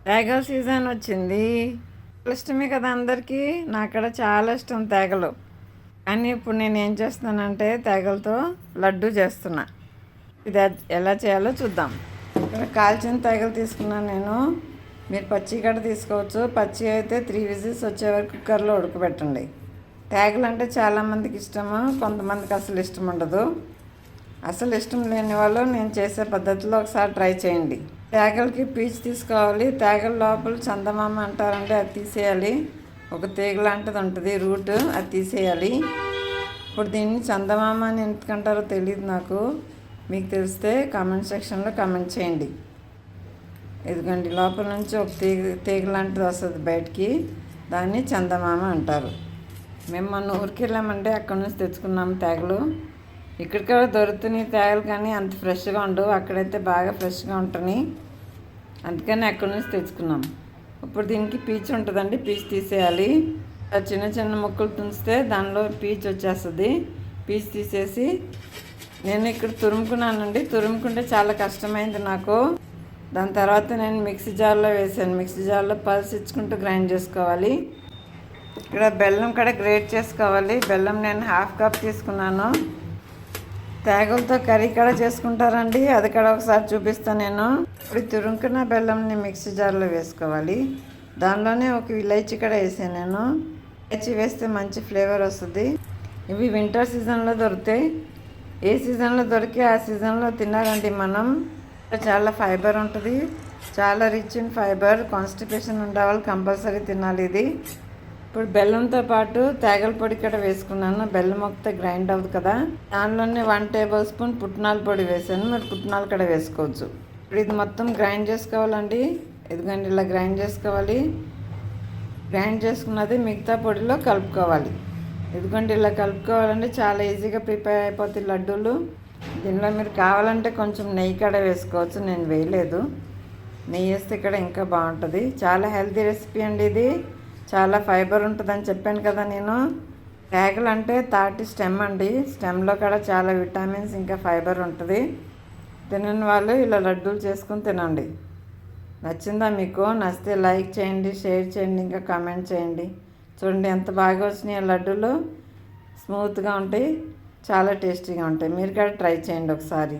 తేగల season వచ్చింది. ఇష్టమే కదా అందరికీ. నాకు కూడా చాలా ఇష్టం తేగలు. కానీ ఇప్పుడు నేను ఏం చేస్తున్నానంటే తేగలతో లడ్డు చేస్తున్నా. ఇది ఎలా చేయాలో చూద్దాం. ఇక్కడ కాల్చిన తేగలు తీసుకున్నాను నేను. మీరు పచ్చి కూడా తీసుకోవచ్చు. పచ్చి అయితే 3 విజిల్స్ వచ్చే వరకు కుక్కర్లో ఉడకబెట్టండి. తేగలు అంటే చాలామందికి ఇష్టము, కొంతమందికి అసలు ఇష్టం ఉండదు. అసలు ఇష్టం లేని వాళ్ళు నేను చేసే పద్ధతిలో ఒకసారి ట్రై చేయండి. తేగలకి పీచు తీసుకోవాలి. తేగల లోపల చందమామ అంటారంటే అది తీసేయాలి. ఒక తీగ లాంటిది ఉంటుంది రూట్, అది తీసేయాలి. ఇప్పుడు దీన్ని చందమామ అని ఎందుకంటారో తెలియదు నాకు. మీకు తెలిస్తే కామెంట్ సెక్షన్లో కామెంట్ చేయండి. ఇదిగోండి లోపల నుంచి ఒక తీగ లాంటిది వస్తుంది బయటికి, దాన్ని చందమామ అంటారు. మేము మొన్న ఊరికి వెళ్ళామంటే అక్కడ నుంచి తెచ్చుకున్నాము తేగలు. ఇక్కడ దొరుకుతున్నాయి తేగలు, కానీ అంత ఫ్రెష్గా ఉండవు. అక్కడైతే బాగా ఫ్రెష్గా ఉంటుంది, అందుకని అక్కడి నుంచి తెచ్చుకున్నాం. ఇప్పుడు దీనికి పీచు ఉంటుందండి, పీచు తీసేయాలి. చిన్న చిన్న ముక్కలు తుంచితే దానిలో పీచు వచ్చేస్తుంది. పీచు తీసేసి నేను ఇక్కడ తురుముకున్నానండి. తురుముకుంటే చాలా కష్టమైంది నాకు. దాని తర్వాత నేను మిక్సీ జార్లో వేసాను. మిక్సీ జార్లో పల్స్ ఇచ్చుకుంటూ గ్రైండ్ చేసుకోవాలి. ఇక్కడ బెల్లం కూడా గ్రేట్ చేసుకోవాలి. బెల్లం నేను 1/2 కప్ తీసుకున్నాను. తేగలతో కర్రీ కూడా చేసుకుంటారండి, అది కూడా ఒకసారి చూపిస్తాను నేను. ఇప్పుడు తురుముకున్న బెల్లంని మిక్సీ జార్లో వేసుకోవాలి. దానిలోనే ఒక ఇలైచి కూడా వేసాను నేను. ఇలైచి వేస్తే మంచి ఫ్లేవర్ వస్తుంది. ఇవి వింటర్ సీజన్లో దొరుకుతాయి. ఏ సీజన్లో దొరికి ఆ సీజన్లో తినాలండి మనం. చాలా ఫైబర్ ఉంటుంది, చాలా రిచ్ ఇన్ ఫైబర్. కాన్స్టిపేషన్ ఉండే వాళ్ళు కంపల్సరీ తినాలి ఇది. ఇప్పుడు బెల్లంతో పాటు తేగల పొడి కూడా వేసుకున్నాను. బెల్లం మొక్కితే గ్రైండ్ అవ్వదు కదా, దానిలోనే 1 టేబుల్ స్పూన్ పుట్నాల పొడి వేసాను. మీరు పుట్నాలు కూడా వేసుకోవచ్చు. ఇప్పుడు ఇది మొత్తం గ్రైండ్ చేసుకోవాలండి. ఇదిగోండి ఇలా గ్రైండ్ చేసుకోవాలి. గ్రైండ్ చేసుకున్నది మిగతా పొడిలో కలుపుకోవాలి. ఇదిగోండి ఇలా కలుపుకోవాలండి. చాలా ఈజీగా ప్రిపేర్ అయిపోతాయి లడ్డూలు. దీనిలో మీరు కావాలంటే కొంచెం నెయ్యి కూడా వేసుకోవచ్చు, నేను వేయలేదు. నెయ్యి వేస్తే ఇక్కడ ఇంకా బాగుంటుంది. చాలా హెల్తీ రెసిపీ అండి ఇది. చాలా ఫైబర్ ఉంటుందని చెప్పాను కదా నేను. తేగలు అంటే తాటి స్టెమ్ అండి. స్టెమ్లో కూడా చాలా విటమిన్స్ ఇంకా ఫైబర్ ఉంటుంది. తినని వాళ్ళు ఇలా లడ్డూలు చేసుకుని తినండి. నచ్చిందా మీకు? నచ్చితే లైక్ చేయండి, షేర్ చేయండి, ఇంకా కామెంట్ చేయండి. చూడండి ఎంత బాగా వచ్చినాయి లడ్డూలు. స్మూత్గా ఉంటాయి, చాలా టేస్టీగా ఉంటాయి. మీరు కూడా ట్రై చేయండి ఒకసారి.